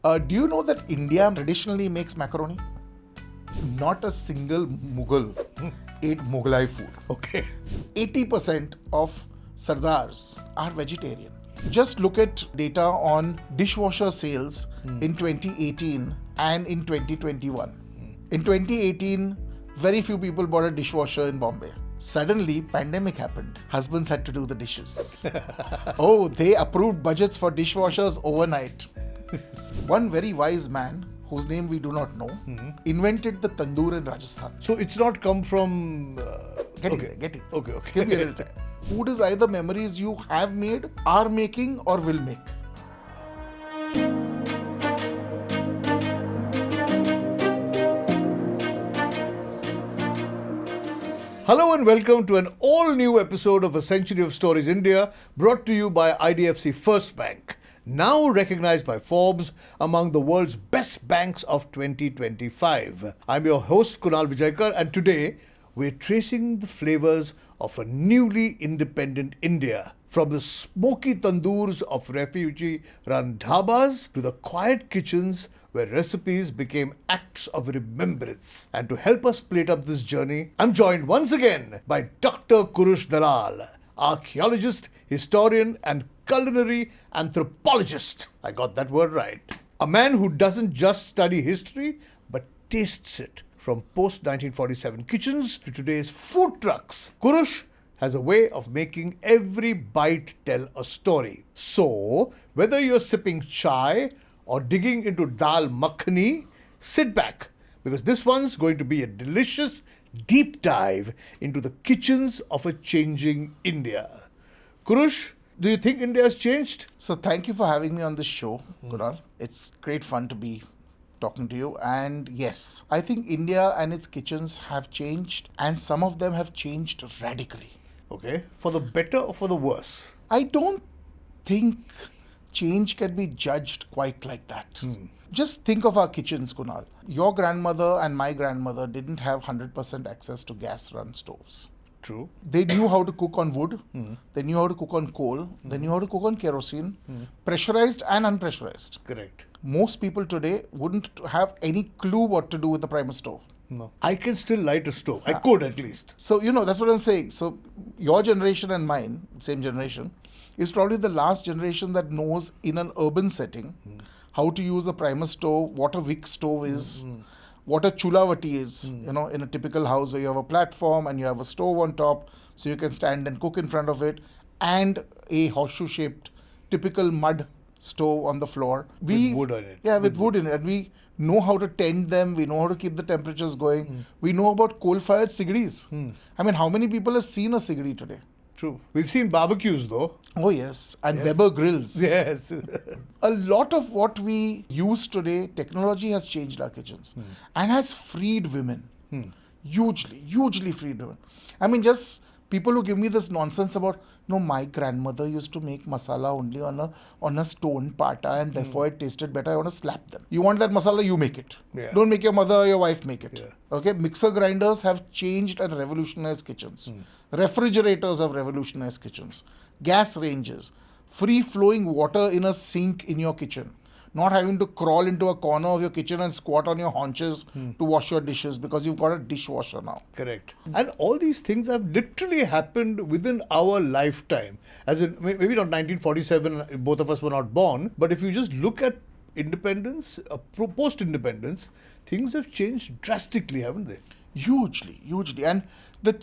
Do you know that India traditionally makes macaroni? Not a single Mughal ate Mughlai food. Okay. 80% of Sardars are vegetarian. Just look at data on dishwasher sales in 2018 and in 2021. In 2018, very few people bought a dishwasher in Bombay. Suddenly, pandemic happened. Husbands had to do the dishes. Oh, they approved budgets for dishwashers overnight. One very wise man, whose name we do not know, invented the Tandoor in Rajasthan. So it's not come from... Get okay. it. Okay. Give me a little time. Food is either memories you have made, are making, or will make. Hello and welcome to an all-new episode of A Century of Stories India, brought to you by IDFC First Bank, now recognized by Forbes among the world's best banks of 2025. I'm your host Kunal Vijayakar, and today we're tracing the flavors of a newly independent India. From the smoky tandoors of refugee-run dhabas to the quiet kitchens where recipes became acts of remembrance. And to help us plate up this journey, I'm joined once again by Dr. Kurush Dalal, archaeologist, historian and culinary anthropologist. I got that word right. A man who doesn't just study history, but tastes it. From post-1947 kitchens to today's food trucks, Kurush has a way of making every bite tell a story. So, whether you're sipping chai or digging into dal makhani, sit back, because this one's going to be a delicious deep dive into the kitchens of a changing India. Kurush, do you think India has changed? So thank you for having me on this show, Kunal. It's great fun to be talking to you. And yes, I think India and its kitchens have changed, and some of them have changed radically. Okay, for the better or for the worse? I don't think change can be judged quite like that. Just think of our kitchens, Kunal. Your grandmother and my grandmother didn't have 100% access to gas-run stoves. True. They knew how to cook on wood, they knew how to cook on coal, they knew how to cook on kerosene, pressurized and unpressurized. Correct. Most people today wouldn't have any clue what to do with the primer stove. No. I can still light a stove. I could at least. So, that's what I'm saying. So, your generation and mine, same generation, is probably the last generation that knows in an urban setting how to use a primer stove, what a wick stove is, what a chulavati is, in a typical house where you have a platform and you have a stove on top so you can stand and cook in front of it, and a horseshoe-shaped typical mud stove on the floor. With wood on it. Yeah, with wood in it. And we know how to tend them. We know how to keep the temperatures going. We know about coal-fired sigris. I mean, how many people have seen a sigri today? True. We've seen barbecues though. Oh yes, and Weber grills. Yes. A lot of what we use today, technology has changed our kitchens and has freed women. Hugely freed women. I mean, just people who give me this nonsense about, no, my grandmother used to make masala only on a stone pata and therefore it tasted better. I want to slap them. You want that masala, you make it. Yeah. Don't make your mother or your wife make it. Yeah. Okay, mixer grinders have changed and revolutionized kitchens. Refrigerators have revolutionized kitchens. Gas ranges. Free-flowing water in a sink in your kitchen. Not having to crawl into a corner of your kitchen and squat on your haunches to wash your dishes because you've got a dishwasher now. Correct. And all these things have literally happened within our lifetime. As in, maybe not 1947, both of us were not born, but if you just look at independence, post-independence, things have changed drastically, haven't they? Hugely. And the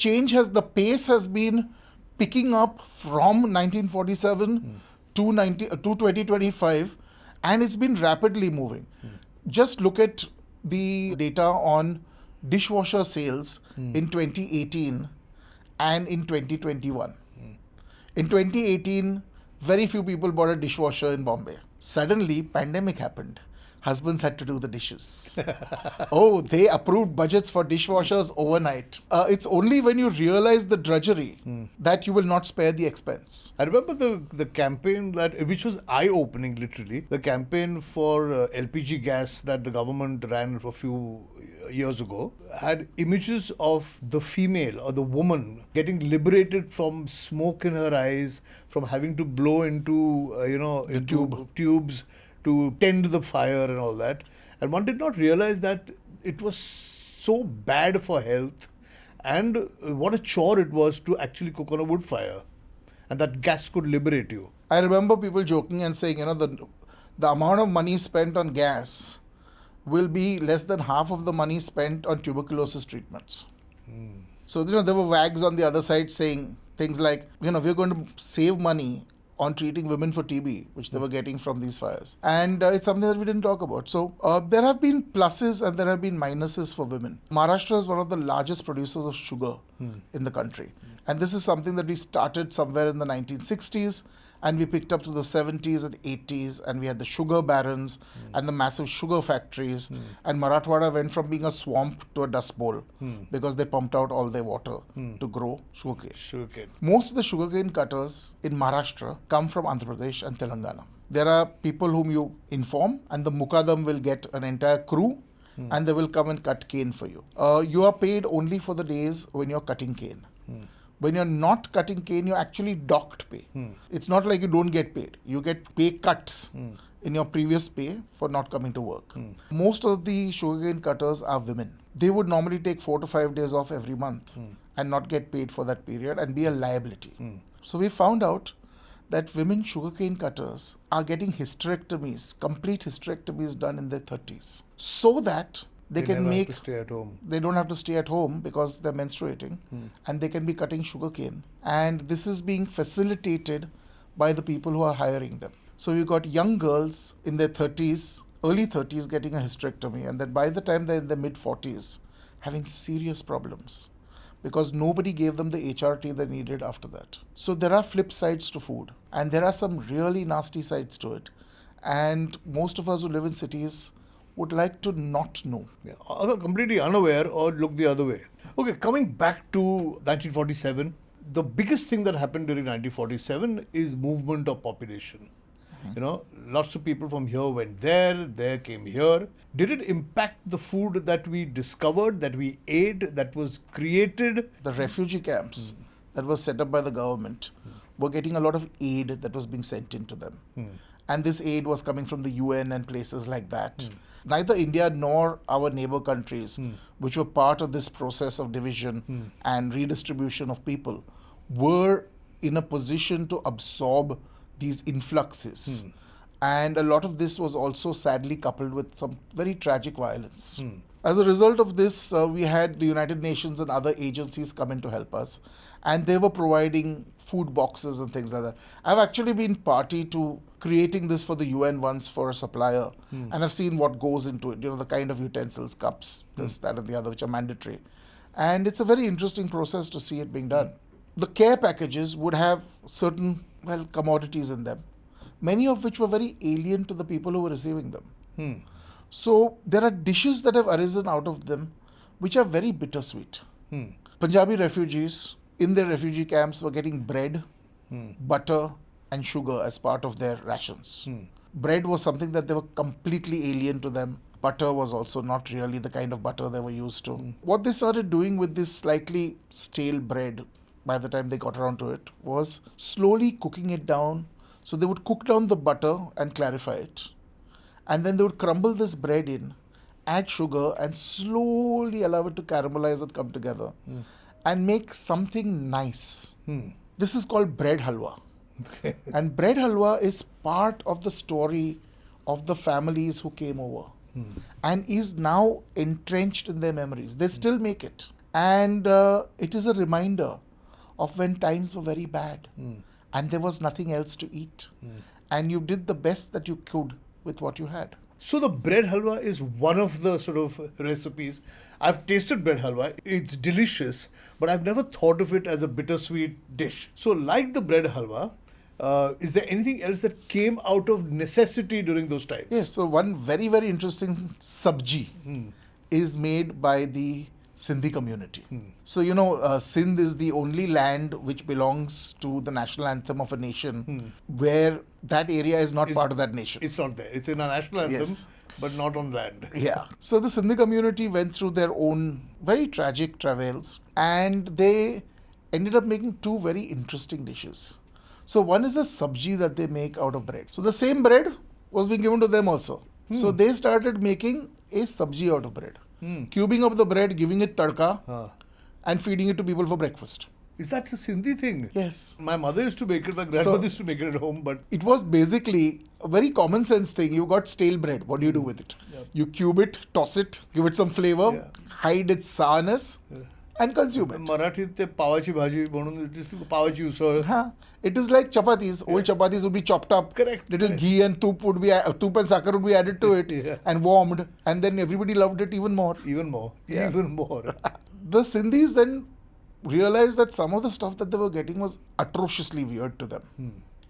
pace has been picking up from 1947 to 2025, and it's been rapidly moving. Just look at the data on dishwasher sales in 2018 and in 2021. In 2018, very few people bought a dishwasher in Bombay. Suddenly, pandemic happened. Husbands had to do the dishes. Oh, they approved budgets for dishwashers overnight. It's only when you realize the drudgery that you will not spare the expense. I remember the campaign which was eye-opening literally, the campaign for LPG gas that the government ran for a few years ago, had images of the female or the woman getting liberated from smoke in her eyes, from having to blow into, tube. tubes to tend the fire and all that. And one did not realize that it was so bad for health, and what a chore it was to actually cook on a wood fire. And that gas could liberate you. I remember people joking and saying, the amount of money spent on gas will be less than half of the money spent on tuberculosis treatments. So, there were wags on the other side saying things like, we're going to save money on treating women for TB, which they were getting from these fires. And it's something that we didn't talk about. So there have been pluses and there have been minuses for women. Maharashtra is one of the largest producers of sugar in the country. And this is something that we started somewhere in the 1960s, and we picked up to the 70s and 80s, and we had the sugar barons and the massive sugar factories. And Marathwada went from being a swamp to a dust bowl because they pumped out all their water to grow sugarcane. Most of the sugarcane cutters in Maharashtra come from Andhra Pradesh and Telangana. There are people whom you inform, and the Mukadam will get an entire crew, and they will come and cut cane for you. You are paid only for the days when you're cutting cane. When you're not cutting cane, you're actually docked pay. It's not like you don't get paid. You get pay cuts in your previous pay for not coming to work. Most of the sugarcane cutters are women. They would normally take 4 to 5 days off every month and not get paid for that period and be a liability. So we found out that women sugarcane cutters are getting hysterectomies, complete hysterectomies done in their 30s, so that they can never have to stay at home. They don't have to stay at home because they're menstruating, and they can be cutting sugarcane. And this is being facilitated by the people who are hiring them. So you got young girls in their 30s, early 30s, getting a hysterectomy, and then by the time they're in their mid 40s, having serious problems because nobody gave them the HRT they needed after that. So there are flip sides to food, and there are some really nasty sides to it. And most of us who live in cities would like to not know. Yeah, either completely unaware or look the other way. Okay, coming back to 1947, the biggest thing that happened during 1947 is movement of population. Lots of people from here went there came here. Did it impact the food that we discovered, that we ate, that was created? The refugee camps that was set up by the government were getting a lot of aid that was being sent into them. And this aid was coming from the UN and places like that. Neither India nor our neighbor countries, which were part of this process of division and redistribution of people, were in a position to absorb these influxes. And a lot of this was also sadly coupled with some very tragic violence. As a result of this, we had the United Nations and other agencies come in to help us. And they were providing food boxes and things like that. I've actually been party to creating this for the UN once for a supplier. And I've seen what goes into it, the kind of utensils, cups, this, that and the other, which are mandatory. And it's a very interesting process to see it being done. The care packages would have certain, commodities in them, many of which were very alien to the people who were receiving them. So there are dishes that have arisen out of them which are very bittersweet. Punjabi refugees in their refugee camps were getting bread, butter and sugar as part of their rations. Bread was something that they were completely alien to them. Butter was also not really the kind of butter they were used to. What they started doing with this slightly stale bread, by the time they got around to it, was slowly cooking it down. So they would cook down the butter and clarify it. And then they would crumble this bread in, add sugar, and slowly allow it to caramelize and come together and make something nice. This is called bread halwa. Okay. And bread halwa is part of the story of the families who came over and is now entrenched in their memories. They still make it. And it is a reminder of when times were very bad and there was nothing else to eat. And you did the best that you could with what you had. So the bread halwa is one of the sort of recipes. I've tasted bread halwa. It's delicious, but I've never thought of it as a bittersweet dish. So like the bread halwa, is there anything else that came out of necessity during those times? Yes, so one very, very interesting sabji is made by the Sindhi community. So, Sindh is the only land which belongs to the national anthem of a nation where that area is not part of that nation. It's not there. It's in a national anthem, but not on land. Yeah. So the Sindhi community went through their own very tragic travails, and they ended up making two very interesting dishes. So one is a sabji that they make out of bread. So the same bread was being given to them also. So they started making a sabji out of bread. Cubing up the bread, giving it tadka, and feeding it to people for breakfast. Is that a Sindhi thing? Yes. My mother used to make it, my grandmother used to make it at home, but... It was basically a very common sense thing. You got stale bread. What do you do with it? You cube it, toss it, give it some flavor, hide its sourness, and consume it. Marathi te pavachi bhaji बनवून pavachi usal. It is like chapatis. Old chapatis would be chopped up. Correct. Little ghee and tup and sakar would be added to it and warmed, and then everybody loved it even more. Even more. The Sindhis then realized that some of the stuff that they were getting was atrociously weird to them.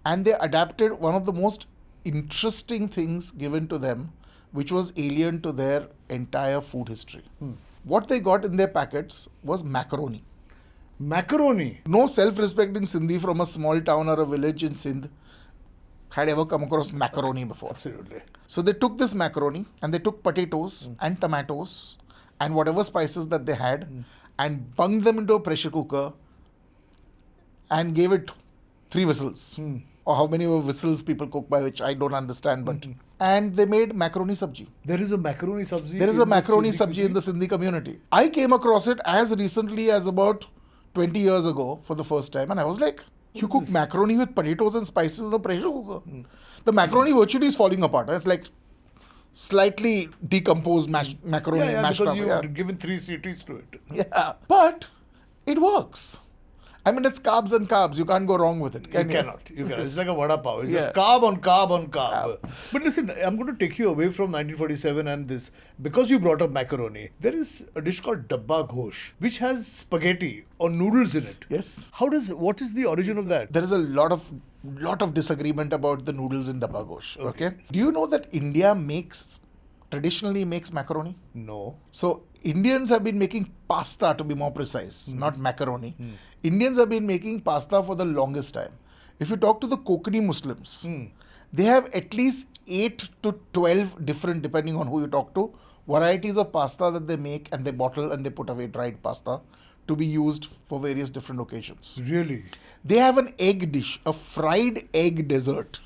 And they adapted one of the most interesting things given to them, which was alien to their entire food history. What they got in their packets was macaroni. Macaroni? No self-respecting Sindhi from a small town or a village in Sindh had ever come across macaroni before. Absolutely. So they took this macaroni and they took potatoes and tomatoes and whatever spices that they had and bunged them into a pressure cooker and gave it 3 whistles. Or how many whistles people cook by, which I don't understand, but... And they made macaroni sabji. There is a macaroni sabji? There is a macaroni sabji in the Sindhi community. I came across it as recently as about 20 years ago for the first time, and I was like, you cook macaroni with potatoes and spices in the pressure cooker? The macaroni virtually is falling apart. It's like slightly decomposed macaroni mashed up. Because you've given 3 cities to it. Yeah, but it works. I mean, it's carbs and carbs. You can't go wrong with it. You cannot. It's like a vada pav. It's just carb on carb on carb. But listen, I'm going to take you away from 1947 and this. Because you brought up macaroni, there is a dish called dabba ghosh, which has spaghetti or noodles in it. Yes. What is the origin of that? There is a lot of disagreement about the noodles in dabba ghosh. Okay. Do you know that India traditionally makes macaroni? No. So Indians have been making pasta, to be more precise, not macaroni. Indians have been making pasta for the longest time. If you talk to the Konkani Muslims, they have at least 8 to 12 different, depending on who you talk to, varieties of pasta that they make and they bottle and they put away dried pasta to be used for various different occasions. Really? They have an egg dish, a fried egg dessert,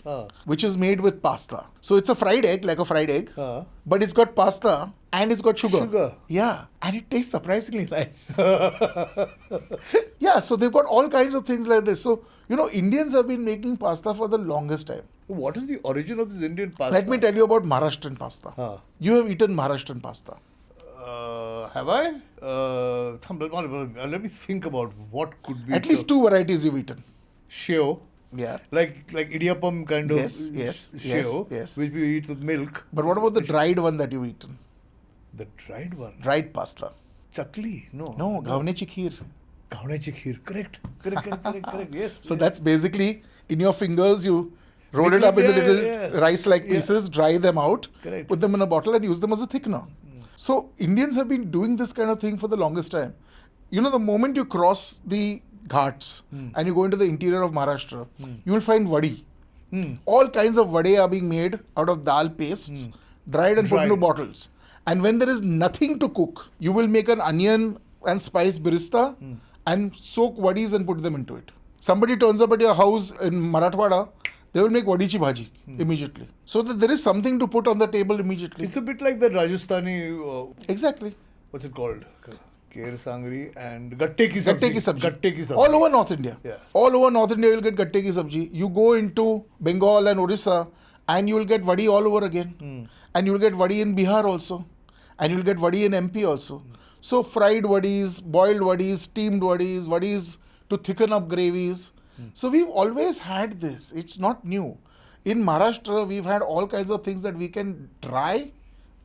which is made with pasta. So it's a fried egg, like a fried egg, but it's got pasta and it's got sugar. Yeah, and it tastes surprisingly nice. Yeah, so they've got all kinds of things like this. So, Indians have been making pasta for the longest time. What is the origin of this Indian pasta? Let me tell you about Maharashtrian pasta. You have eaten Maharashtrian pasta. Have I? Let me think about what could be. At least 2 varieties you've eaten. Sheo. Yeah. Like idiyappam kind of sheo, yes. which we eat with milk. But what about the dried one that you've eaten? The dried one? Dried pasta. Chakli? No, ghavnechi kheer. Ghavnechi kheer. Correct. Yes. So that's basically, in your fingers, you roll it up into little rice-like pieces, dry them out, put them in a bottle and use them as a thickener. So Indians have been doing this kind of thing for the longest time. The moment you cross the ghats and you go into the interior of Maharashtra, you will find vadi. All kinds of vade are being made out of dal pastes, dried and put into bottles. And when there is nothing to cook, you will make an onion and spice birista and soak vadis and put them into it. Somebody turns up at your house in Marathwada, they will make vadichi bhaji immediately. So that there is something to put on the table immediately. It's a bit like the Rajasthani... exactly. What's it called? Kher sangri and gatte ki sabji. All over North India. Yeah. All over North India you'll get gatte ki sabji. You go into Bengal and Orissa and you will get vadi all over again. And you will get vadi in Bihar also. And you will get vadi in MP also. So fried vadis, boiled vadis, steamed vadis, vadis to thicken up gravies. So we've always had this. It's not new. In Maharashtra, we've had all kinds of things that we can dry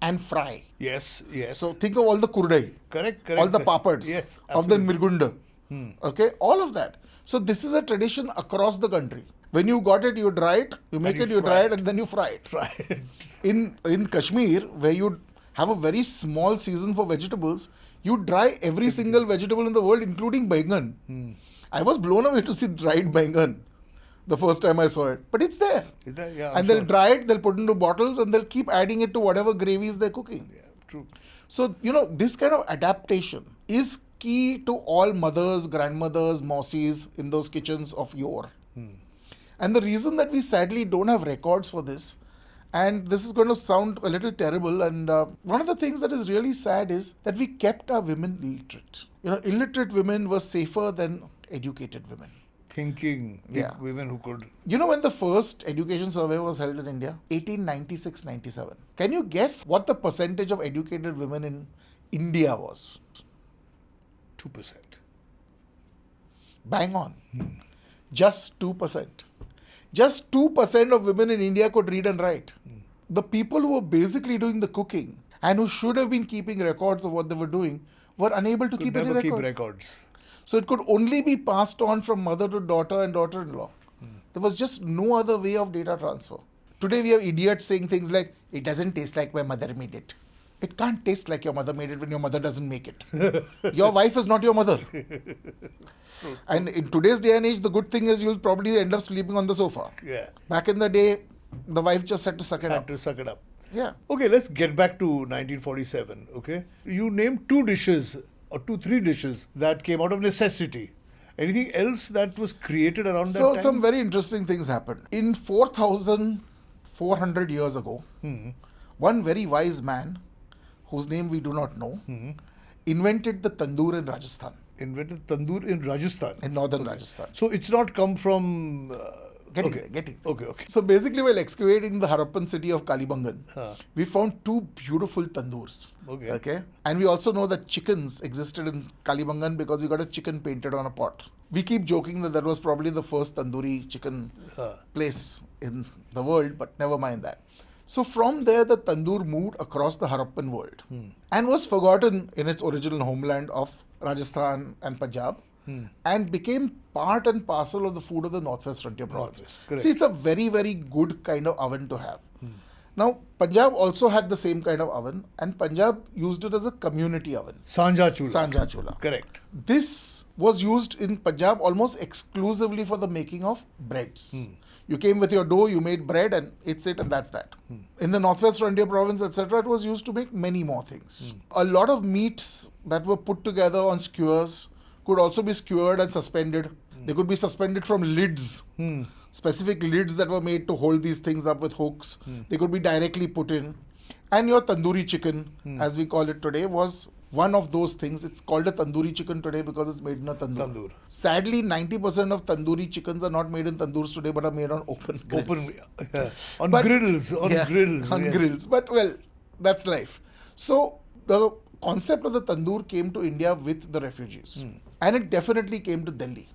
and fry. Yes. So think of all the kurdai. Correct. All the papads. Yes, of the mirgunda. Okay, all of that. So this is a tradition across the country. When you got it, you dry it. You make it, you dry it, and then you fry it. In Kashmir, where you have a very small season for vegetables, you dry every single vegetable in the world, including baingan. I was blown away to see dried baingan the first time I saw it. But it's there. And they'll dry it, they'll put it into bottles, and they'll keep adding it to whatever gravies they're cooking. Yeah, true. So, this kind of adaptation is key to all mothers, grandmothers, mausies in those kitchens of yore. And the reason that we sadly don't have records for this, And this is going to sound a little terrible. And one of the things that is really sad is that we kept our women illiterate. Illiterate women were safer than educated women. Thinking Yeah. women who could. When the first education survey was held in India? 1896-97. Can you guess what the percentage of educated women in India was? 2%. Bang on. Just 2%. Just 2% of women in India could read and write. The people who were basically doing the cooking and who should have been keeping records of what they were doing were unable to keep any never record. keep records. So it could only be passed on from mother to daughter and daughter-in-law. There was just no other way of data transfer. Today we have idiots saying things like, it doesn't taste like my mother made it. It can't taste like your mother made it when your mother doesn't make it. Your wife is not your mother. And in today's day and age, the good thing is you'll probably end up sleeping on the sofa. Yeah. Back in the day, the wife just had to suck it Had up. to suck it up. Yeah. Okay, let's get back to 1947. Okay, you named 2 dishes or 3 dishes that came out of necessity. Anything else that was created around that So time? some very interesting things happened. In 4,400 years ago, one very wise man, whose name we do not know, invented the tandoor in Rajasthan, Invented tandoor in Rajasthan. in northern Rajasthan. So it's not come from. Getting okay. there, getting. Okay. So basically, while excavating the Harappan city of Kalibangan, Huh. we found 2 beautiful tandoors. Okay. And we also know that chickens existed in Kalibangan because we got a chicken painted on a pot. We keep joking that was probably the first tandoori chicken place in the world, but never mind that. So from there, the tandoor moved across the Harappan world and was forgotten in its original homeland of Rajasthan and Punjab. And became part and parcel of the food of the Northwest Frontier province. Correct. See, it's a very, very good kind of oven to have. Now, Punjab also had the same kind of oven, and Punjab used it as a community oven. Sanja chula. Sanja chula. Correct. This was used in Punjab almost exclusively for the making of breads. You came with your dough, you made bread, and it's it, and that's that. In the Northwest Frontier province, etc., it was used to make many more things. A lot of meats that were put together on skewers could also be skewered and suspended. They could be suspended from lids, specific lids that were made to hold these things up with hooks. They could be directly put in. And your tandoori chicken, as we call it today, was one of those things. It's called a tandoori chicken today because it's made in a tandoor. Sadly, 90% of tandoori chickens are not made in tandoors today, but are made on open grills. On But- grills. On grills. On yes. grills. But well, that's life. So the concept of the tandoor came to India with the refugees. And it definitely came to Delhi.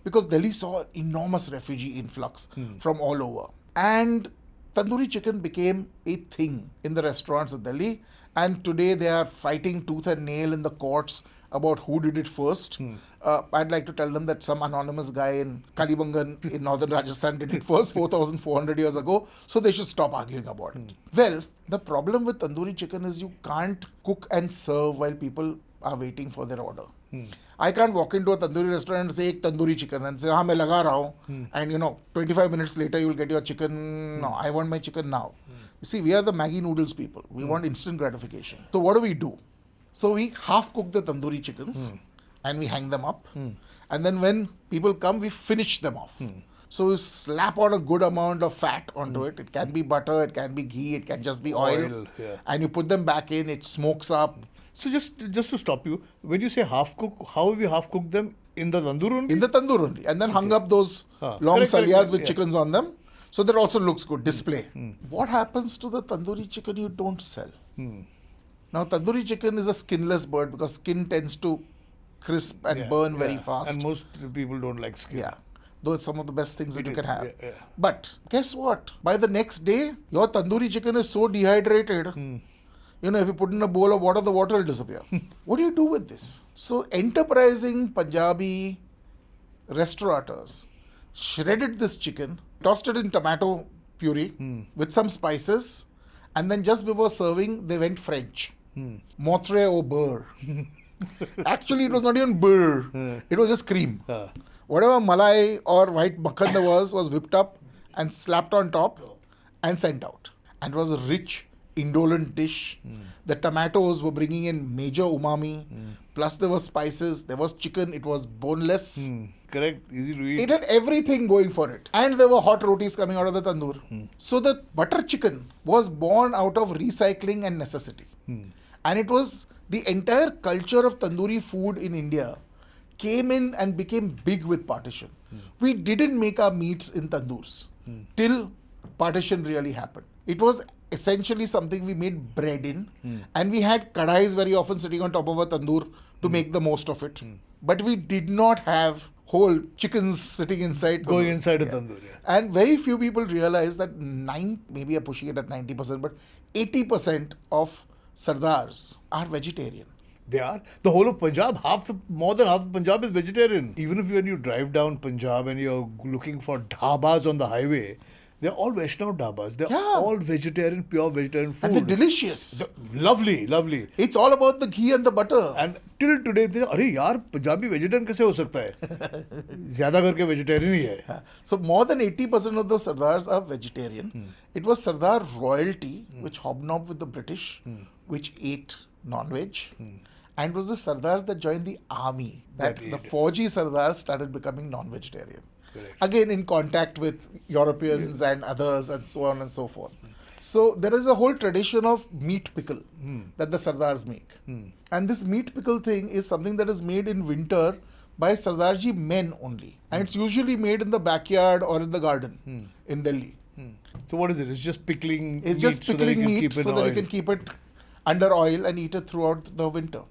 Because Delhi saw an enormous refugee influx from all over. And tandoori chicken became a thing in the restaurants of Delhi. And today they are fighting tooth and nail in the courts about who did it first. I'd like to tell them that some anonymous guy in Kalibangan in northern Rajasthan did it first 4,400 years ago. So they should stop arguing about it. Well, the problem with tandoori chicken is you can't cook and serve while people are waiting for their order. I can't walk into a tandoori restaurant and say, "Ek tandoori chicken," and say, "Haan, main laga raha hu." And 25 minutes later, you will get your chicken. No, I want my chicken now. You see, we are the Maggi noodles people. We want instant gratification. So what do? So we half cook the tandoori chickens and we hang them up. And then when people come, we finish them off. So you slap on a good amount of fat onto it. It can be butter, it can be ghee, it can just be oil. Yeah. And you put them back in, it smokes up. So just to stop you, when you say half cook, how have you half cooked them in the tandoor only? In the tandoor only. And then hung up those long Correct, salyas with yeah. chickens on them. So that also looks good, display. What happens to the tandoori chicken you don't sell? Now, tandoori chicken is a skinless bird because skin tends to crisp and burn very fast. And most people don't like skin. Yeah. Though it's some of the best things that It you can is, have. yeah. But guess what? By the next day, your tandoori chicken is so dehydrated. If you put in a bowl of water, the water will disappear. What do you do with this? So enterprising Punjabi restaurateurs shredded this chicken, tossed it in tomato puree with some spices, and then just before serving, they went French. Motre au beurre. Actually, it was not even beurre. It was just cream. Whatever malai or white makhan there was whipped up and slapped on top and sent out. And it was rich indolent dish. The tomatoes were bringing in major umami. Plus there was spices, there was chicken, it was boneless. Correct. Easy to eat. It had everything going for it. And there were hot rotis coming out of the tandoor. So the butter chicken was born out of recycling and necessity. And it was the entire culture of tandoori food in India came in and became big with partition. We didn't make our meats in tandoors till partition really happened. It was essentially something we made bread in, and we had kadais very often sitting on top of a tandoor to make the most of it. But we did not have whole chickens sitting inside Going tandoor. inside a tandoor. Yeah. And very few people realize that maybe I'm pushing it at 90%, but 80% of Sardars are vegetarian. They are. The whole of Punjab, more than half of Punjab is vegetarian. Even if when you drive down Punjab and you're looking for dhabas on the highway, they're all Vaishnav dhabas. They're all vegetarian, pure vegetarian food. And they're delicious. Lovely, lovely. It's all about the ghee and the butter. And till today, they say, अरे यार Punjabi vegetarian कैसे हो सकता है? ज़्यादा करके vegetarian ही है. So more than 80% of the Sardars are vegetarian. It was Sardar royalty which hobnobbed with the British, which ate non-veg. And it was the Sardars that joined the army that the Fauji Sardars started becoming non-vegetarian. Correct. Again in contact with Europeans and others and so on and so forth. So there is a whole tradition of meat pickle that the Sardars make. And this meat pickle thing is something that is made in winter by Sardarji men only. And it's usually made in the backyard or in the garden in Delhi. So what is it? It's just pickling It's just pickling meat so that you can keep it under oil and eat it throughout the winter.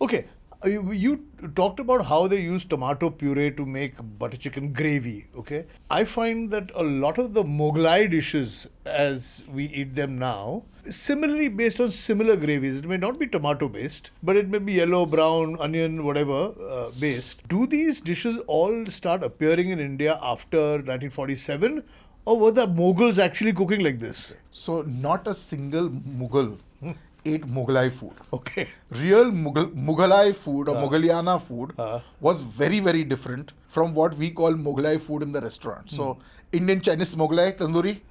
Okay, you talked about how they use tomato puree to make butter chicken gravy, okay? I find that a lot of the Mughlai dishes as we eat them now, similarly based on similar gravies. It may not be tomato based, but it may be yellow, brown, onion, whatever based. Do these dishes all start appearing in India after 1947? Or were the Mughals actually cooking like this? So not a single Mughal ate Mughlai food. Okay. Real Mughalai food or Mughaliana food was very, very different from what we call Mughlai food in the restaurant. So Indian Chinese Mughlai, Tandoori,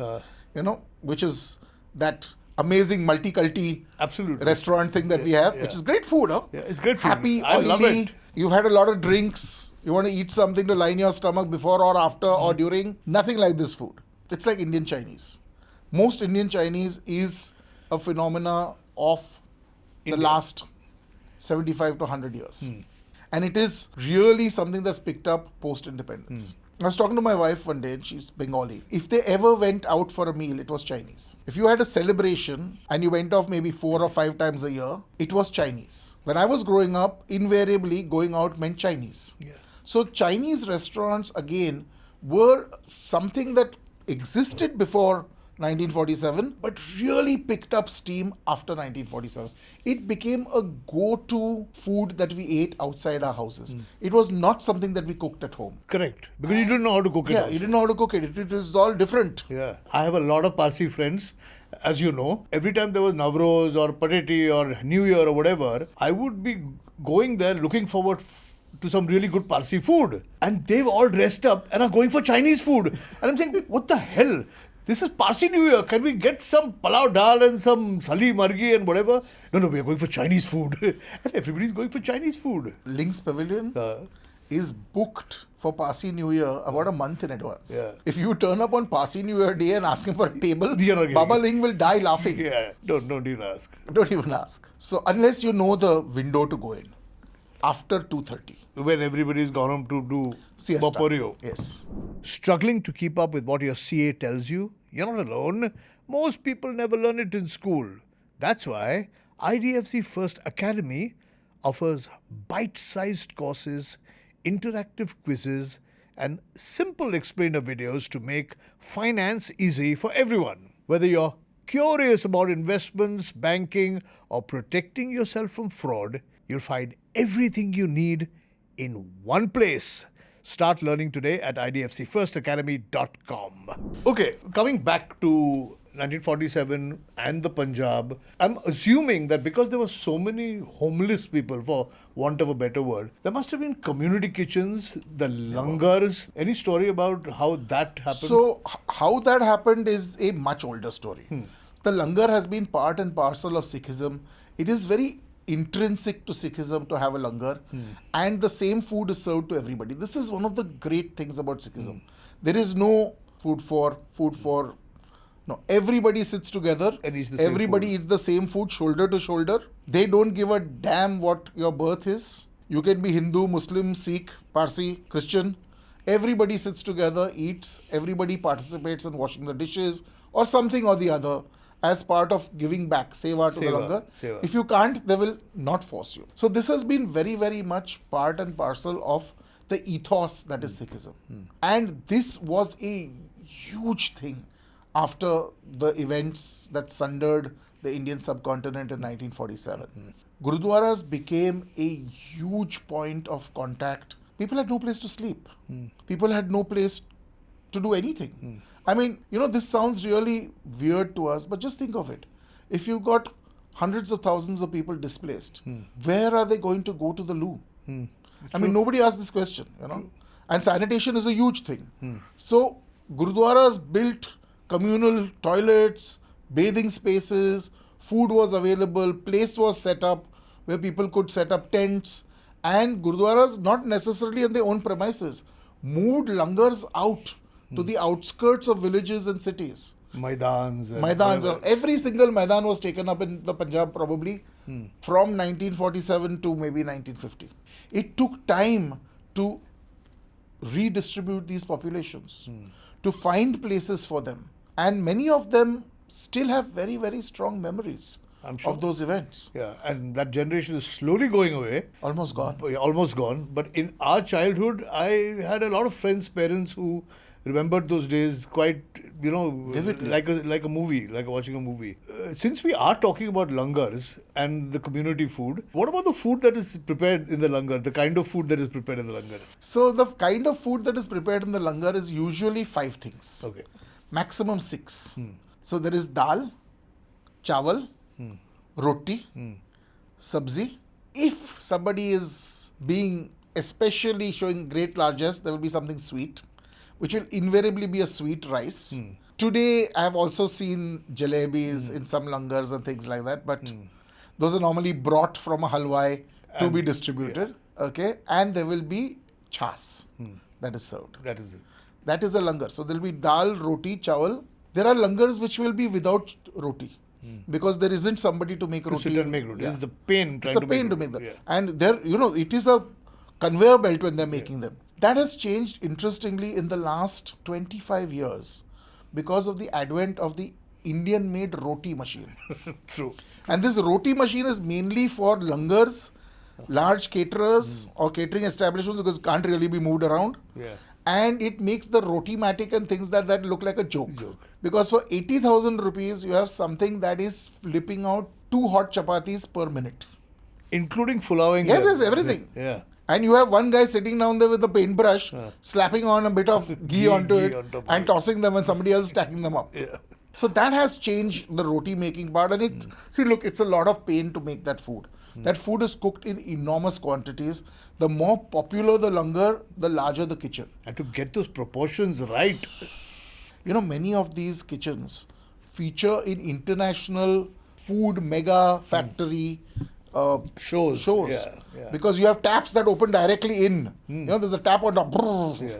which is that amazing multi-culti restaurant thing that we have, which is great food. Huh? Yeah, it's great food. Happy, I oily. love it. You've had a lot of drinks. You want to eat something to line your stomach before or after or during. Nothing like this food. It's like Indian Chinese. Most Indian Chinese is a phenomena of the last 75 to 100 years. And it is really something that's picked up post-independence. I was talking to my wife one day and she's Bengali. If they ever went out for a meal, it was Chinese. If you had a celebration and you went off maybe 4 or 5 times a year, it was Chinese. When I was growing up, invariably going out meant Chinese. Yeah. So Chinese restaurants again were something that existed before 1947, but really picked up steam after 1947. It became a go-to food that we ate outside our houses. It was not something that we cooked at home. Correct. Because you didn't know how to cook it. Yeah, you didn't know how to cook it. It was all different. Yeah. I have a lot of Parsi friends. As you know, every time there was Navroz or Pateti or New Year or whatever, I would be going there looking forward to some really good Parsi food. And they've all dressed up and are going for Chinese food. And I'm saying, what the hell? This is Parsi New Year. Can we get some palau dal and some sali margi and whatever? No, we are going for Chinese food. And everybody's going for Chinese food. Link's Pavilion is booked for Parsi New Year about a month in advance. Yeah. If you turn up on Parsi New Year day and ask him for a table, You're not getting Baba it. Ling will die laughing. Yeah, don't even ask. Don't even ask. So unless you know the window to go in, after 2:30. When everybody's gone home to do Siesta. Vaporio. Yes. Struggling to keep up with what your CA tells you? You're not alone. Most people never learn it in school. That's why IDFC First Academy offers bite-sized courses, interactive quizzes, and simple explainer videos to make finance easy for everyone. Whether you're curious about investments, banking, or protecting yourself from fraud, you'll find everything you need in one place. Start learning today at idfcfirstacademy.com. Okay, coming back to 1947 and the Punjab, I'm assuming that because there were so many homeless people, for want of a better word, there must have been community kitchens, the Langars. Any story about how that happened? So how that happened is a much older story. The langar has been part and parcel of Sikhism. It is very intrinsic to Sikhism to have a langar, and the same food is served to everybody. This is one of the great things about Sikhism. There is no food for. No, everybody sits together. And eats the same everybody food. eats the same food, shoulder to shoulder. They don't give a damn what your birth is. You can be Hindu, Muslim, Sikh, Parsi, Christian. Everybody sits together, eats. Everybody participates in washing the dishes or something or the other as part of giving back, seva to the Seva, langar. seva. If you can't, they will not force you. So this has been very, very much part and parcel of the ethos that is Sikhism. And this was a huge thing after the events that sundered the Indian subcontinent in 1947. Gurudwaras became a huge point of contact. People had no place to sleep. People had no place to do anything. I mean, this sounds really weird to us, but just think of it. If you've got hundreds of thousands of people displaced, where are they going to go to the loo? I mean, nobody asked this question, And sanitation is a huge thing. So, Gurudwaras built communal toilets, bathing spaces, food was available, place was set up where people could set up tents, and Gurudwaras, not necessarily on their own premises, moved langars out to the outskirts of villages and cities. Maidans. Every single Maidan was taken up in the Punjab probably from 1947 to maybe 1950. It took time to redistribute these populations, to find places for them. And many of them still have very, very strong memories of those events. Yeah, and that generation is slowly going away. Almost gone. Almost gone. But in our childhood, I had a lot of friends, parents who remembered those days quite, Vividly. like a movie, like watching a movie. Since we are talking about langars and the community food, what about the food that is prepared in the langar, the kind of food that is prepared in the langar? So the kind of food that is prepared in the langar is usually 5 things. Okay. Maximum 6. So there is dal, chawal, roti, sabzi. If somebody is being especially showing great largesse, there will be something sweet, which will invariably be a sweet rice. Today, I have also seen jalebis in some langars and things like that, but those are normally brought from a halwai to be distributed. Okay, and there will be chas that is served. That is it. That is a langar. So there will be dal, roti, chawal. There are langars which will be without roti because there isn't somebody to make To roti. sit and make roti. Yeah. It's a pain It's a pain to make roti. them. Yeah. And there, it is a conveyor belt when they're making them. That has changed interestingly in the last 25 years because of the advent of the Indian-made roti machine. True. And this roti machine is mainly for langars, large caterers or catering establishments because it can't really be moved around. Yeah. And it makes the roti-matic and things that look like a joke. Because for 80,000 rupees, you have something that is flipping out 2 hot chapatis per minute. Including fulawing. Yes, everything. Yeah. And you have one guy sitting down there with a paintbrush, slapping on a bit of ghee onto ghee it on top of and it. tossing them and somebody else stacking them up. Yeah. So that has changed the roti making part. And see, look, it's a lot of pain to make that food. That food is cooked in enormous quantities. The more popular the langar, the larger the kitchen. And to get those proportions right. Many of these kitchens feature in international food mega factory Shows. Yeah. because you have taps that open directly in. There's a tap on top. Yeah.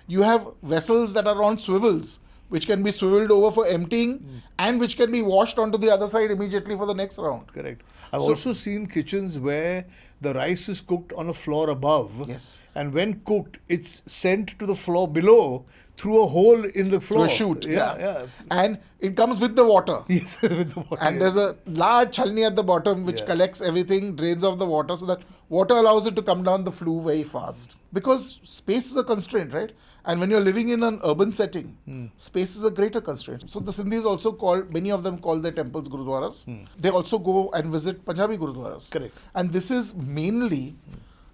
You have vessels that are on swivels, which can be swiveled over for emptying and which can be washed onto the other side immediately for the next round. Correct. I've also seen kitchens where the rice is cooked on a floor above. Yes. And when cooked, it's sent to the floor below through a hole in the floor. Through a chute. Yeah. And it comes with the water. Yes, with the water. And there's a large chalni at the bottom which collects everything, drains off the water, so that water allows it to come down the flue very fast. Because space is a constraint, right? And when you're living in an urban setting, space is a greater constraint. So the Sindhis also many of them call their temples Gurudwaras. They also go and visit Punjabi Gurudwaras. Correct. And this is mainly,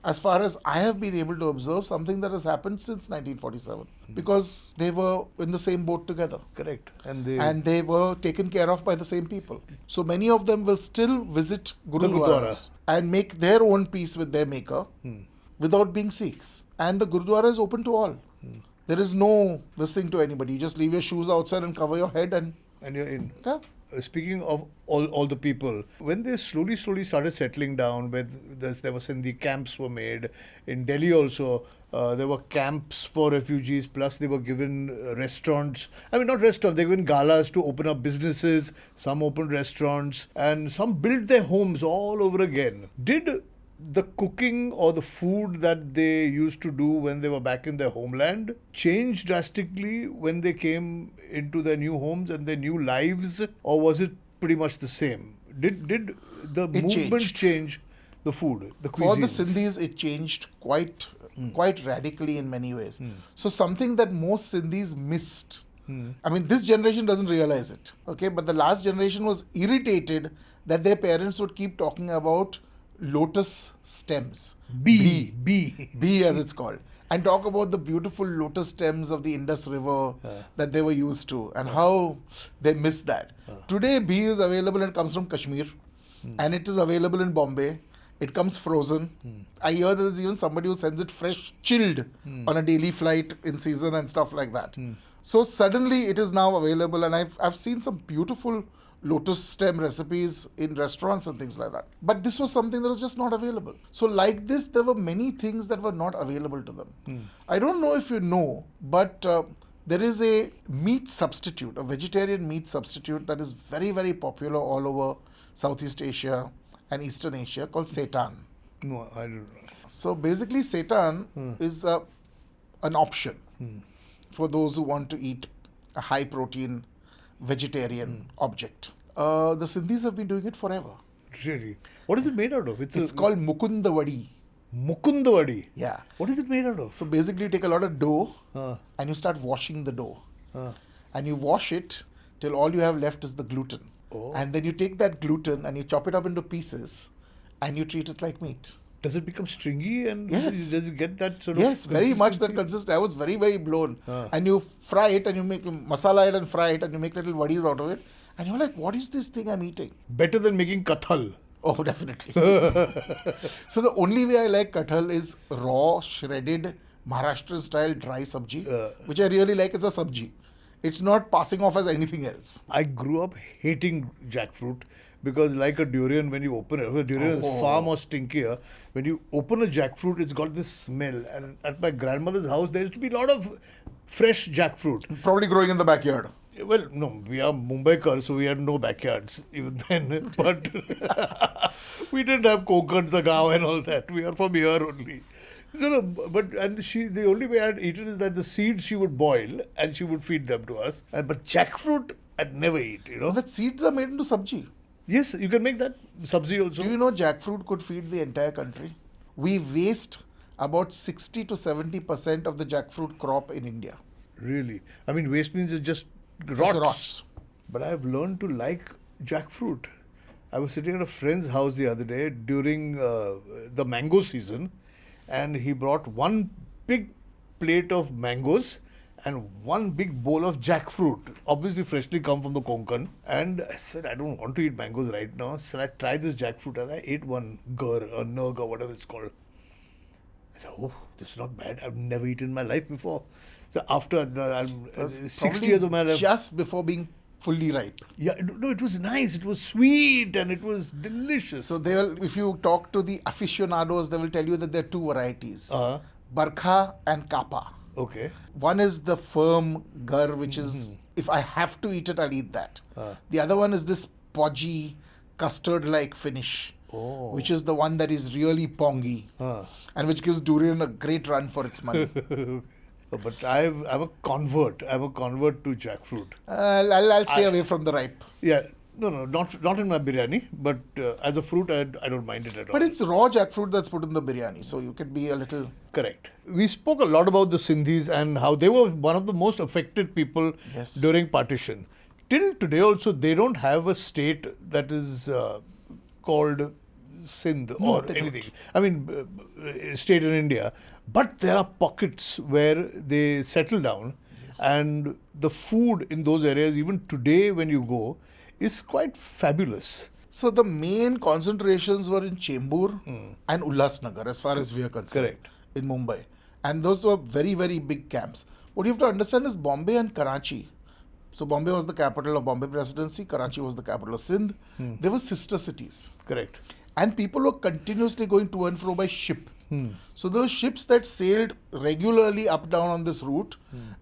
as far as I have been able to observe, something that has happened since 1947. Because they were in the same boat together. Correct. And they were taken care of by the same people. So many of them will still visit Gurudwara. Gurudwaras and make their own peace with their maker without being Sikhs. And the Gurudwara is open to all. There is no this thing to anybody. You just leave your shoes outside and cover your head and you're in. yeah. speaking of all the people, when they slowly started settling down, when there were Sindhi camps were made in Delhi also. There were camps for refugees, plus they were given restaurants. I mean, not restaurants, they were given galas to open up businesses. Some opened restaurants, and some built their homes all over again. Did the cooking or the food that they used to do when they were back in their homeland change drastically when they came into their new homes and their new lives, or was it pretty much the same? Did the movement change the food, the cuisines? For the Sindhis, it changed quite radically in many ways. So something that most Sindhis missed. I mean, this generation doesn't realize it, okay? But the last generation was irritated that their parents would keep talking about lotus stems. B as it's called. And talk about the beautiful lotus stems of the Indus River that they were used to and how they missed that. Today, bee is available and comes from Kashmir. And it is available in Bombay. It comes frozen. I hear there's even somebody who sends it fresh, chilled on a daily flight in season and stuff like that. So suddenly it is now available, and I've seen some beautiful lotus stem recipes in restaurants and things like that. But this was something that was just not available. So like this, there were many things that were not available to them. I don't know if you know, but there is a meat substitute, a vegetarian meat substitute that is very, very popular all over Southeast Asia and Eastern Asia called seitan. No, I don't know. So basically seitan is an option for those who want to eat a high protein vegetarian object. The Sindhis have been doing it forever. Really? What is it made out of? It's called mukundavadi. Mukundavadi? Yeah. What is it made out of? So basically you take a lot of dough and you start washing the dough. And you wash it till all you have left is the gluten. And then you take that gluten and you chop it up into pieces and you treat it like meat. Does it become stringy and yes. does it get that sort of Yes, very much that consistency. I was very, very blown. And you fry it and you make masala it and fry it and you make little wadis out of it. And you're like, what is this thing I'm eating? Better than making kathal. Oh, definitely. So the only way I like kathal is raw, shredded, Maharashtrian style dry sabji, which I really like as a sabji. It's not passing off as anything else. I grew up hating jackfruit because like a durian, when you open it, a durian is far more stinkier. When you open a jackfruit, it's got this smell. And at my grandmother's house, there used to be a lot of fresh jackfruit. Probably growing in the backyard. Well, no, we are Mumbaikars, so we had no backyards even then. But we didn't have Konkan, Sagao and all that. We are from here only. No, but the only way I'd eat it is that the seeds she would boil and she would feed them to us. But jackfruit, I'd never eat, But seeds are made into sabji. Yes, you can make that sabzi also. Do you know jackfruit could feed the entire country? We waste about 60 to 70% of the jackfruit crop in India. Really? I mean, waste means it just rots. Rots. But I have learned to like jackfruit. I was sitting at a friend's house the other day during the mango season, and he brought one big plate of mangoes and one big bowl of jackfruit, obviously freshly come from the Konkan. And I said, I don't want to eat mangoes right now. So I tried this jackfruit and I ate one gur or nug or whatever it's called. I said, oh, this is not bad. I've never eaten in my life before. So after 60 years of my life. Just before being fully ripe. Yeah, no, it was nice. It was sweet and it was delicious. So if you talk to the aficionados, they will tell you that there are two varieties. Barkha and Kappa. Okay. One is the firm gur, which is, if I have to eat it, I'll eat that. The other one is this podgy, custard-like finish, which is the one that is really pongy and which gives durian a great run for its money. But I'm a convert. I'm a convert to jackfruit. I'll stay away from the ripe. Yeah. No, not in my biryani, but as a fruit, I don't mind it at all. But it's raw jackfruit that's put in the biryani, so you can be a little... Correct. We spoke a lot about the Sindhis and how they were one of the most affected people during partition. Till today also, they don't have a state that is called Sindh or anything. I mean, state in India. But there are pockets where they settle down and the food in those areas, even today when you go, is quite fabulous. So the main concentrations were in Chembur and Ulhasnagar as far as we are concerned. Correct. In Mumbai. And those were very, very big camps. What you have to understand is Bombay and Karachi So Bombay was the capital of Bombay Presidency, Karachi was the capital of Sindh. They were sister cities. Correct. And people were continuously going to and fro by ship. So there were ships that sailed regularly up down on this route,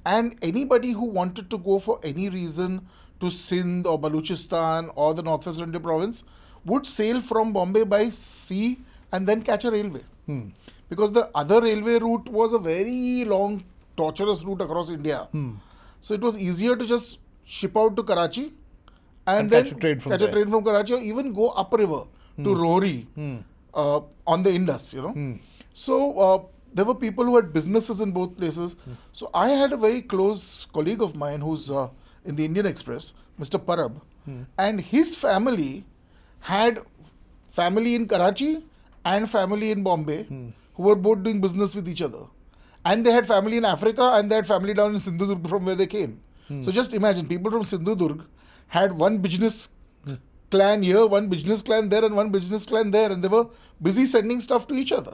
and anybody who wanted to go for any reason to Sindh or Baluchistan or the Northwest India province would sail from Bombay by sea and then catch a railway. Because the other railway route was a very long, torturous route across India. So it was easier to just ship out to Karachi and then catch a train from a train from Karachi, or even go upriver to Rohri on the Indus, So there were people who had businesses in both places. So I had a very close colleague of mine who's in the Indian Express, Mr. Parab, and his family had family in Karachi and family in Bombay who were both doing business with each other. And they had family in Africa and they had family down in Sindhudurg from where they came. So just imagine, people from Sindhudurg had one business clan here, one business clan there, and one business clan there, and they were busy sending stuff to each other.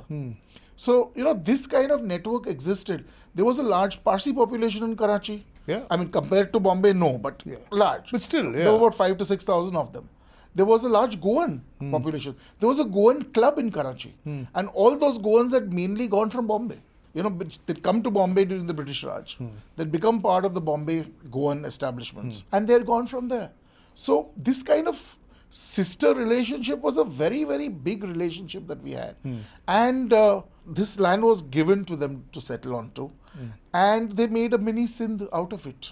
So, this kind of network existed. There was a large Parsi population in Karachi. Yeah. I mean, compared to Bombay, no, but large. But still, There were about 5,000 to 6,000 of them. There was a large Goan population. There was a Goan club in Karachi. And all those Goans had mainly gone from Bombay. They'd come to Bombay during the British Raj. They'd become part of the Bombay Goan establishments. And they'd gone from there. So this kind of sister relationship was a very, very big relationship that we had. And this land was given to them to settle onto. And they made a mini Sindh out of it.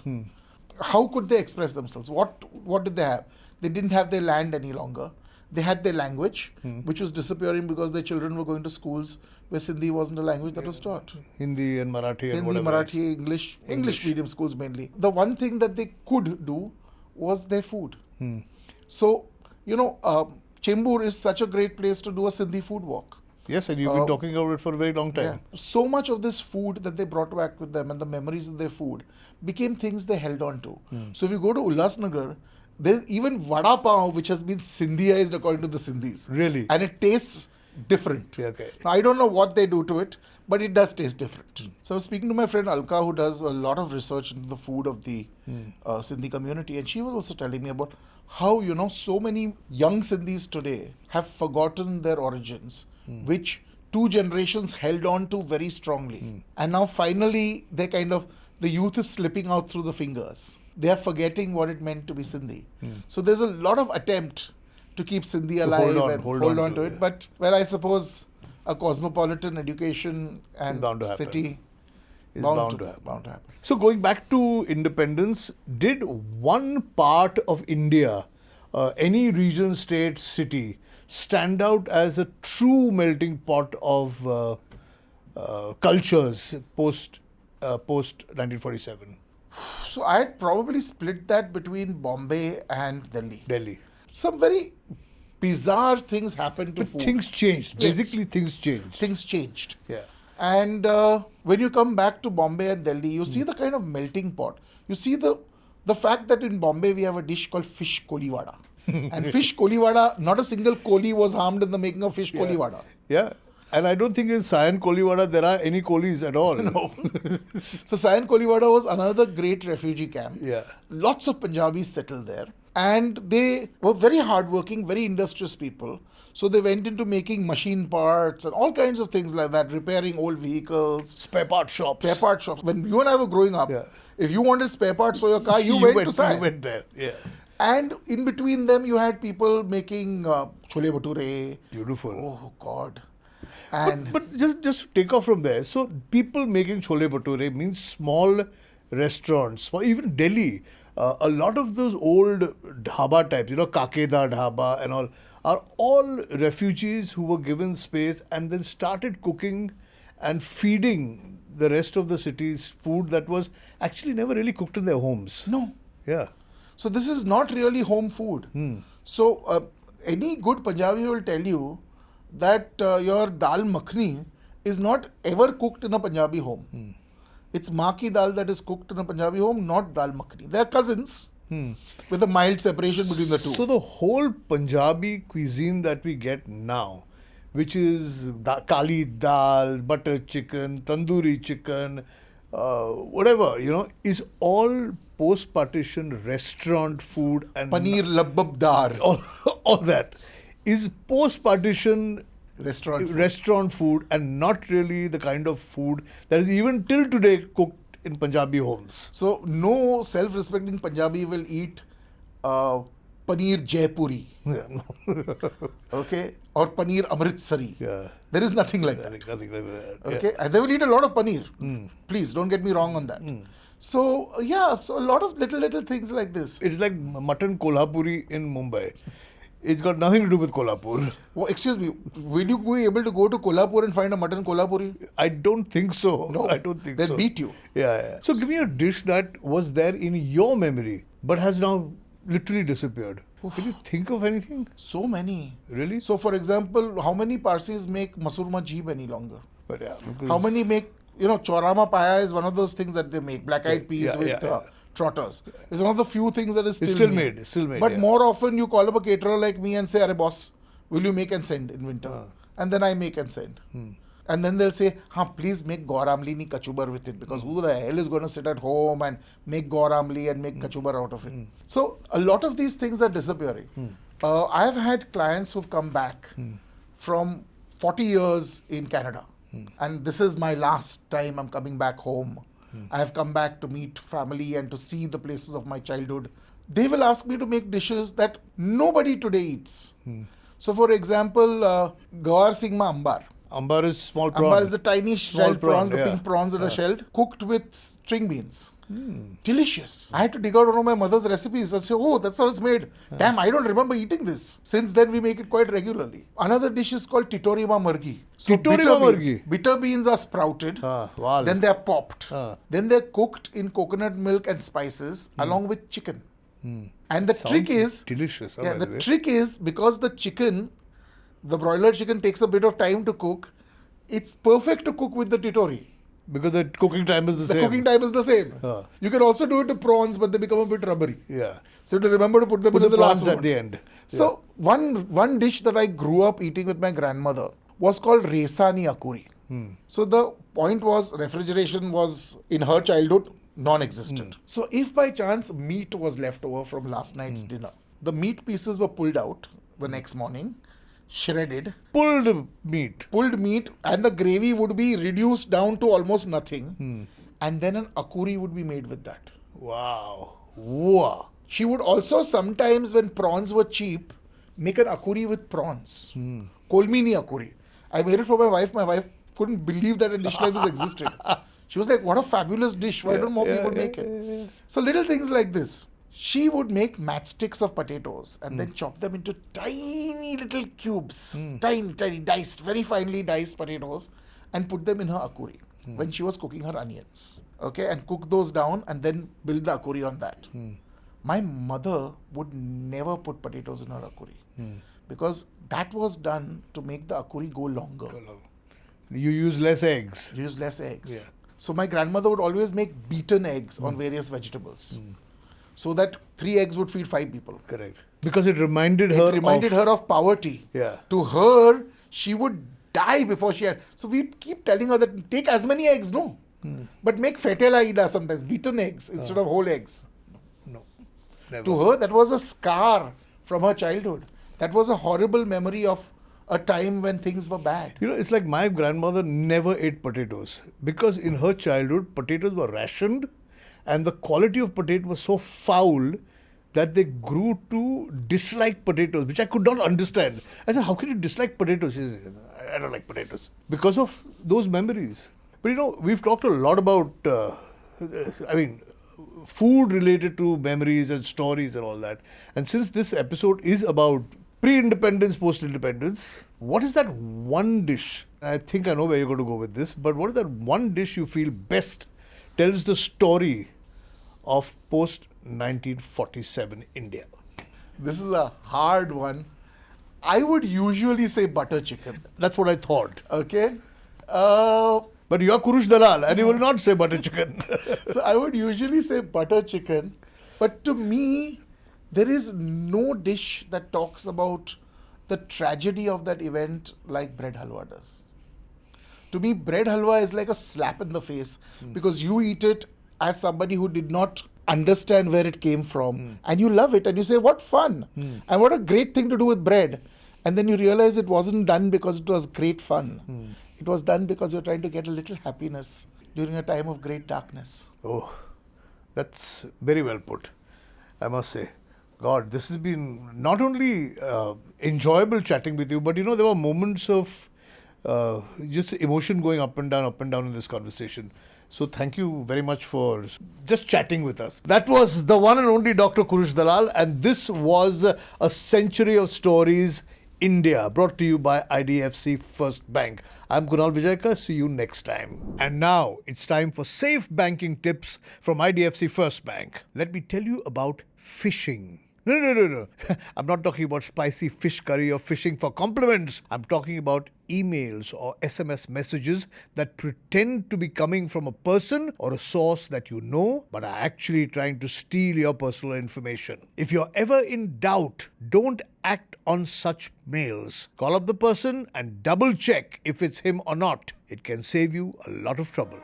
How could they express themselves? What did they have? They didn't have their land any longer. They had their language, which was disappearing because their children were going to schools where Sindhi wasn't a language that was taught. Hindi and Marathi and Hindi, whatever Marathi, English medium schools mainly. The one thing that they could do was their food. So, Chembur is such a great place to do a Sindhi food walk. Yes, and you've been talking about it for a very long time. Yeah. So much of this food that they brought back with them and the memories of their food became things they held on to. So if you go to Ulhasnagar, there's even vada pav, which has been Sindhiized according to the Sindhis. Really? And it tastes different. Okay. Now, I don't know what they do to it, but it does taste different. So I was speaking to my friend Alka, who does a lot of research into the food of the Sindhi community, and she was also telling me about how, so many young Sindhis today have forgotten their origins, which 2 generations held on to very strongly. And now finally, the youth is slipping out through the fingers. They are forgetting what it meant to be Sindhi. So there's a lot of attempt to keep Sindhi alive and hold on to it. But, I suppose a cosmopolitan education and city is bound to happen. So going back to independence, did one part of India, any region, state, city, stand out as a true melting pot of cultures post 1947? So I'd probably split that between Bombay and Delhi. Some very bizarre things happened to food. Things changed. Yes. Basically, things changed. Things changed. Yeah. And when you come back to Bombay and Delhi, you see the kind of melting pot. You see the fact that in Bombay we have a dish called fish koli vada. And fish koli vada, not a single koli was harmed in the making of fish koli vada. Yeah. And I don't think in Sayan Koliwada there are any colis at all. No. So Sayan Koliwada was another great refugee camp. Yeah. Lots of Punjabis settled there. And they were very hardworking, very industrious people. So they went into making machine parts and all kinds of things like that, repairing old vehicles. Spare part shops. When you and I were growing up, if you wanted spare parts for your car, you went to Sayan. You went there, yeah. And in between them, you had people making chole bhature. Beautiful. Oh, God. And but just to take off from there, so people making chole bhature means small restaurants. For even Delhi, a lot of those old dhaba types, Kakeda dhaba and all, are all refugees who were given space and then started cooking and feeding the rest of the city's food that was actually never really cooked in their homes. no. Yeah. So this is not really home food. So any good Punjabi will tell you that your dal makhni is not ever cooked in a Punjabi home. It's maa ki dal that is cooked in a Punjabi home, not dal makhni. They are cousins with a mild separation between the two. So the whole Punjabi cuisine that we get now, which is kali dal, butter chicken, tandoori chicken, whatever, is all post-partition restaurant food and Paneer labbabdar. all that is post-partition Restaurant food and not really the kind of food that is even till today cooked in Punjabi homes. So no self-respecting Punjabi will eat paneer Jaipuri, okay, or paneer Amritsari. Yeah. There is nothing like that. Nothing like that. Okay, and they will eat a lot of paneer. Please don't get me wrong on that. So so a lot of little things like this. It's like mutton kolhapuri in Mumbai. It's got nothing to do with Kolhapur. Oh, excuse me, will you be able to go to Kolhapur and find a mutton kolhapuri? I don't think so. No, I don't think they'll so. beat you. Yeah. So give me a dish that was there in your memory but has now literally disappeared. Can you think of anything? So many. Really? So for example, how many Parsis make Masoor Majeeb any longer? But yeah, How many make, Chaurama Paya is one of those things that they make, black-eyed peas with trotters. It's one of the few things that is still made. It's still made. But more often you call up a caterer like me and say, "Arey boss, will you make and send in winter?" And then I make and send. And then they'll say, please make gaur amli ni kachubar with it, because who the hell is going to sit at home and make gaur amli and make kachubar out of it? So a lot of these things are disappearing. I've had clients who've come back from 40 years in Canada. And this is my last time I'm coming back home. I have come back to meet family and to see the places of my childhood. They will ask me to make dishes that nobody today eats. So for example, Gawar Singma Ambar. Ambar is small prawn. Ambar is the tiny shelled prawns, the yeah. pink prawns that are shelled, cooked with string beans. Delicious. I had to dig out one of my mother's recipes and say, oh, that's how it's made. Damn, I don't remember eating this. Since then, we make it quite regularly. Another dish is called Titorima Margi. So Titorima Margi? Bitter beans are sprouted. Wow. Then they are popped. Then they're cooked in coconut milk and spices along with chicken. And the trick is, delicious. the trick is, because the chicken, the broiler chicken takes a bit of time to cook, it's perfect to cook with the titori. Because the cooking time is the same. The cooking time is the same. You can also do it to prawns, but they become a bit rubbery. Yeah. So to remember to put them in the last prawns at the end. So one dish that I grew up eating with my grandmother was called Resani Akuri. So the point was, refrigeration was in her childhood non-existent. So if by chance meat was left over from last night's dinner, the meat pieces were pulled out the next morning, shredded, pulled meat, and the gravy would be reduced down to almost nothing, and then an akuri would be made with that. Wow. She would also sometimes, when prawns were cheap, make an akuri with prawns. Kolmini akuri. I made it for my wife. My wife couldn't believe that a dish like this existed. She was like, what a fabulous dish. Why don't more people make it? So little things like this. She would make matchsticks of potatoes and then chop them into tiny little cubes. Tiny, diced, very finely diced potatoes, and put them in her akuri when she was cooking her onions. Okay, and cook those down and then build the akuri on that. My mother would never put potatoes in her akuri because that was done to make the akuri go longer. You use less eggs. Yeah. So my grandmother would always make beaten eggs on various vegetables. So that 3 eggs would feed 5 people. Correct. Because it reminded her of poverty. Yeah. To her, she would die before she had. So we keep telling her that take as many eggs, no. But make fetela ida sometimes, beaten eggs instead of whole eggs. No. Never. To her, that was a scar from her childhood. That was a horrible memory of a time when things were bad. It's like my grandmother never ate potatoes because in her childhood, potatoes were rationed and the quality of potato was so foul that they grew to dislike potatoes, which I could not understand. I said, how can you dislike potatoes? She said, I don't like potatoes. Because of those memories. But we've talked a lot about, food related to memories and stories and all that. And since this episode is about pre-independence, post-independence, what is that one dish? I think I know where you're going to go with this, but what is that one dish you feel best tells the story of post-1947 India? This is a hard one. I would usually say butter chicken. That's what I thought. Okay. But you are Kurush Dalal and you will not say butter chicken. So I would usually say butter chicken. But to me, there is no dish that talks about the tragedy of that event like bread halwa does. To me, bread halwa is like a slap in the face because you eat it as somebody who did not understand where it came from, and you love it and you say, what fun, and what a great thing to do with bread. And then you realize it wasn't done because it was great fun. It was done because you're trying to get a little happiness during a time of great darkness. Oh, that's very well put, I must say. God, this has been not only enjoyable chatting with you, but there were moments of just emotion going up and down in this conversation. So thank you very much for just chatting with us. That was the one and only Dr. Kurush Dalal, and this was A Century of Stories India, brought to you by IDFC First Bank. I'm Kunal Vijayakar. See you next time. And now it's time for safe banking tips from IDFC First Bank. Let me tell you about phishing. No. I'm not talking about spicy fish curry or fishing for compliments. I'm talking about emails or SMS messages that pretend to be coming from a person or a source that you know, but are actually trying to steal your personal information. If you're ever in doubt, don't act on such mails. Call up the person and double check if it's him or not. It can save you a lot of trouble.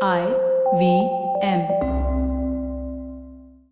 IVM